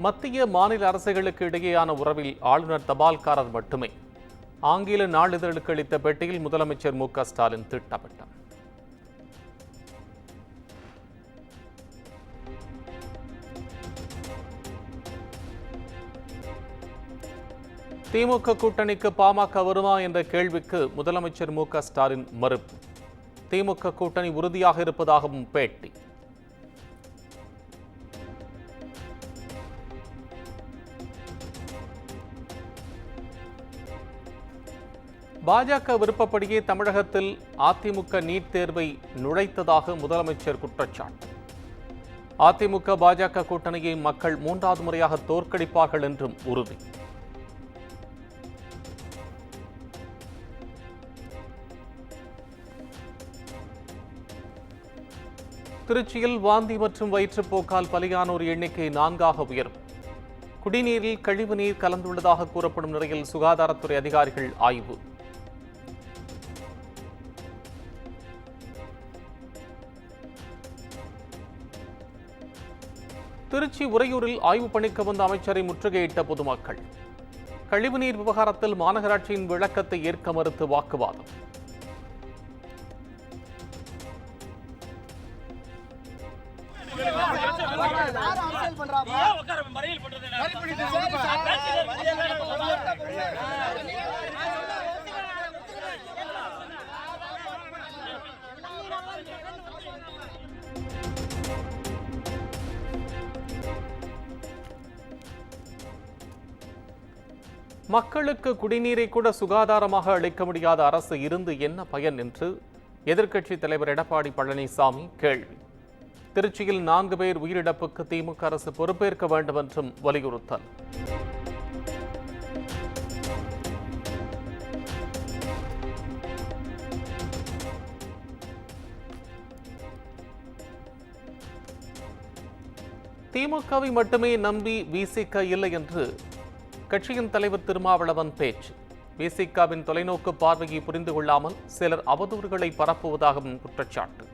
மத்திய மாநில அரசுகளுக்கு இடையேயான உறவில் ஆளுநர் தபால்காரர் மட்டுமே. ஆங்கில நாளிதழுக்கு அளித்த பேட்டியில் முதலமைச்சர் மு க ஸ்டாலின் திட்டவட்டம். திமுக கூட்டணிக்கு பாமக வருமா என்ற கேள்விக்கு முதலமைச்சர் மு க ஸ்டாலின் மறுப்பு. திமுக கூட்டணி உறுதியாக இருப்பதாகவும் பேட்டி. பாஜக விருப்பப்படியே தமிழகத்தில் அதிமுக நீட் தேர்வை நுழைத்ததாக முதலமைச்சர் குற்றச்சாட்டு. அதிமுக பாஜக கூட்டணியை மக்கள் மூன்றாவது முறையாக தோற்கடிப்பார்கள் என்றும் உறுதி. திருச்சியில் வாந்தி மற்றும் வயிற்றுப்போக்கால் பலியானோர் எண்ணிக்கை 4ஆக உயரும். குடிநீரில் கழிவுநீர் கலந்துள்ளதாக கூறப்படும் நிலையில் சுகாதாரத்துறை அதிகாரிகள் ஆய்வு. திருச்சி உறையூரில் ஆய்வு பணிக்கு வந்த அமைச்சரை முற்றுகையிட்ட பொதுமக்கள். கழிவுநீர் விவகாரத்தில் மாநகராட்சியின் விளக்கத்தை ஏற்க மறுத்து வாக்குவாதம். மக்களுக்கு குடிநீரை கூட சுகாதாரமாக அளிக்க முடியாத அரசு இருந்து என்ன பயன் என்று எதிர்க்கட்சித் தலைவர் எடப்பாடி பழனிசாமி கேள்வி. திருச்சியில் 4 பேர் உயிரிழப்புக்கு திமுக அரசு பொறுப்பேற்க வேண்டும் என்றும் வலியுறுத்தல். திமுகவை மட்டுமே நம்பி விசிக இல்லை என்று கட்சியின் தலைவர் திருமாவளவன் பேச்சு. விசிகாவின் தொலைநோக்கு பார்வையை புரிந்து கொள்ளாமல் சிலர் அவதூறுகளை பரப்புவதாகவும் குற்றச்சாட்டு.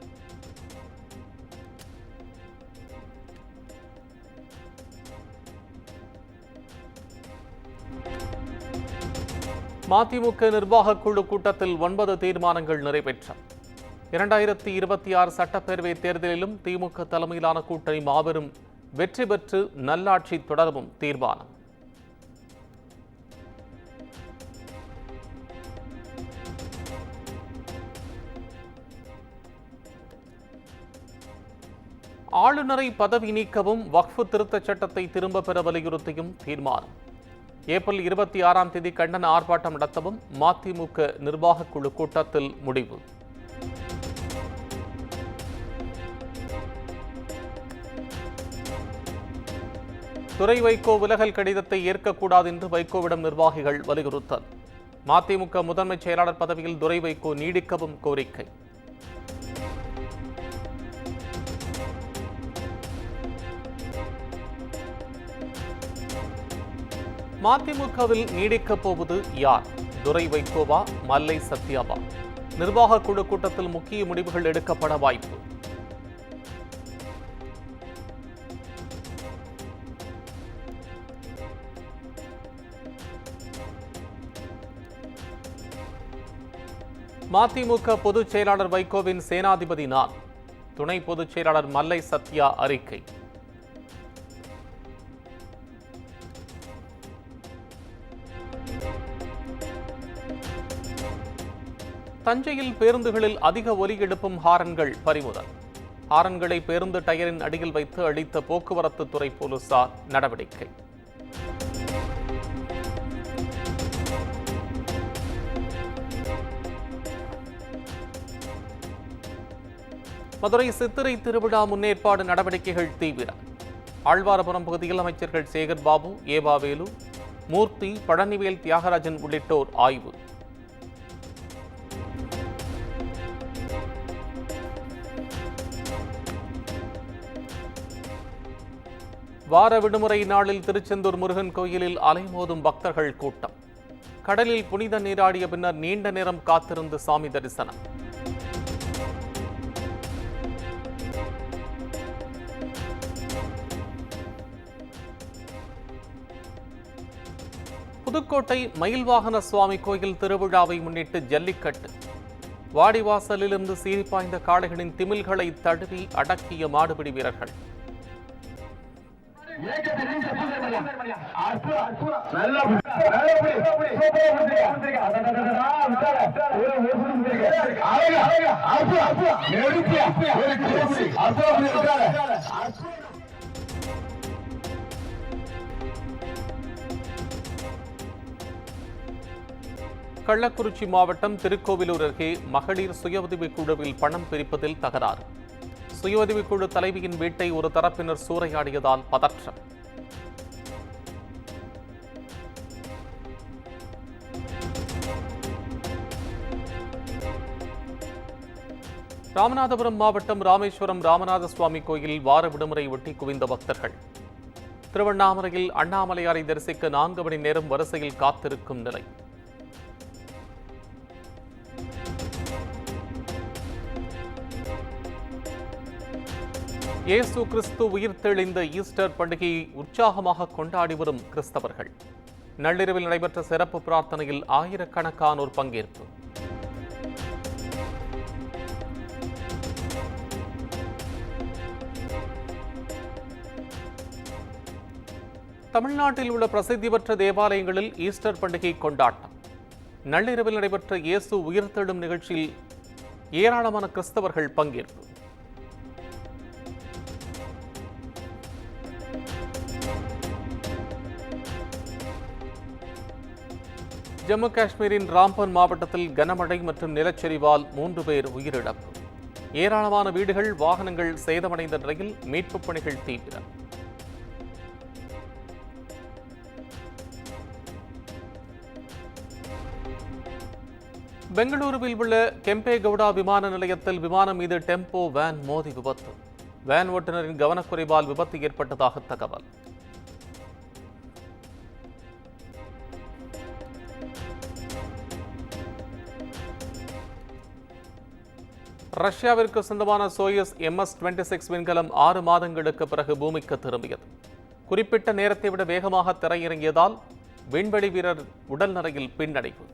மதிமுக நிர்வாக குழு கூட்டத்தில் 9 தீர்மானங்கள் நிறைவேற்றன. 2026 சட்டப்பேரவை தேர்தலிலும் திமுக தலைமையிலான கூட்டணி மாபெரும் வெற்றி பெற்று நல்லாட்சி தொடரவும் தீர்மானம். ஆளுநரை பதவி நீக்கவும் வக்ஃபு திருத்தச் சட்டத்தை திரும்ப பெற வலியுறுத்தியும் தீர்மானம். ஏப்ரல் 26ஆம் தேதி கண்டன ஆர்ப்பாட்டம் நடத்தவும் மதிமுக நிர்வாக குழு கூட்டத்தில் முடிவு. துரை வைகோ விலகல் கடிதத்தை ஏற்கக்கூடாது என்று வைகோவிடம் நிர்வாகிகள் வலியுறுத்தல். மதிமுக முதன்மை செயலாளர் பதவியில் துரை வைகோ நீடிக்கவும் கோரிக்கை. மதிமுகவில் நீடிக்கப் போவது யார்? துரை வைகோவா, மல்லை சத்யாவா? நிர்வாக குழு கூட்டத்தில் முக்கிய முடிவுகள் எடுக்கப்பட வாய்ப்பு. மதிமுக பொதுச் செயலாளர் வைகோவின் சேனாதிபதி நான். துணை பொதுச் செயலாளர் மல்லை சத்யா அறிக்கை. தஞ்சையில் பேருந்துகளில் அதிக ஒலி எழுப்பும் ஹாரன்கள் பறிமுதல். ஹாரன்களை பேருந்து டயரின் அடியில் வைத்து அழித்த போக்குவரத்து துறை போலீசார் நடவடிக்கை. மதுரை சித்திரை திருவிழா முன்னேற்பாடு நடவடிக்கைகள் தீவிரம். ஆழ்வாரபுரம் பகுதியில் அமைச்சர்கள் சேகர் பாபு, ஏவாவேலு, மூர்த்தி, பழனிவேல் தியாகராஜன் உள்ளிட்டோர் ஆய்வு. வார விடுமுறை நாளில் திருச்செந்தூர் முருகன் கோயிலில் அலைமோதும் பக்தர்கள் கூட்டம். கடலில் புனித நீராடிய பின்னர் நீண்ட நேரம் காத்திருந்து சாமி தரிசனம். புதுக்கோட்டை மயில்வாகன சுவாமி கோயில் திருவிழாவை முன்னிட்டு ஜல்லிக்கட்டு. வாடிவாசலிலிருந்து சீறிப்பாய்ந்த காளைகளின் திமில்களை தழுவி அடக்கிய மாடுபிடி வீரர்கள். கள்ளக்குறிச்சி மாவட்டம் திருக்கோவிலூர் அருகே மகளிர் சுய உதவிக் குழுவில் பணம் பிரிப்பதில் தகராறு. சுய உதவிக் குழு தலைவியின் வீட்டை ஒரு தரப்பினர் சூறையாடியதால் பதற்றம். ராமநாதபுரம் மாவட்டம் ராமேஸ்வரம் ராமநாத சுவாமி கோயில் வார விடுமுறை ஒட்டி குவிந்த பக்தர்கள். திருவண்ணாமலையில் அண்ணாமலையாரை தரிசிக்க 4 மணி நேரம் வரிசையில் காத்திருக்கும் நிலை. இயேசு கிறிஸ்து உயிர்த்தெழுந்த ஈஸ்டர் பண்டிகையை உற்சாகமாக கொண்டாடி வரும் கிறிஸ்தவர்கள். நள்ளிரவில் நடைபெற்ற சிறப்பு பிரார்த்தனையில் ஆயிரக்கணக்கானோர் பங்கேற்பு. தமிழ்நாட்டில் உள்ள பிரசித்தி பெற்ற தேவாலயங்களில் ஈஸ்டர் பண்டிகை கொண்டாட்டம். நள்ளிரவில் நடைபெற்ற இயேசு உயிர்த்தெழும் நிகழ்ச்சியில் ஏராளமான கிறிஸ்தவர்கள் பங்கேற்பு. ஜம்மு காஷ்மீரின் ராம்பன் மாவட்டத்தில் கனமழை மற்றும் நிலச்சரிவால் 3 பேர் உயிரிழப்பு. ஏராளமான வீடுகள், வாகனங்கள் சேதமடைந்த நிலையில் மீட்புப் பணிகள் தீவிரம். பெங்களூருவில் உள்ள கெம்பேகவுடா விமான நிலையத்தில் விமானம் மீது டெம்போ வேன் மோதி விபத்து. வேன் ஓட்டுநரின் கவனக்குறைவால் விபத்து ஏற்பட்டதாக தகவல். ரஷ்யாவிற்கு சொந்தமான சோயஸ் MS-26 விண்கலம் 6 மாதங்களுக்கு பிறகு பூமிக்கு திரும்பியது. குறிப்பிட்ட நேரத்தை விட வேகமாக தரையிறங்கியதால் விண்வெளி வீரர் உடல்நலையில் பின்னடைவு.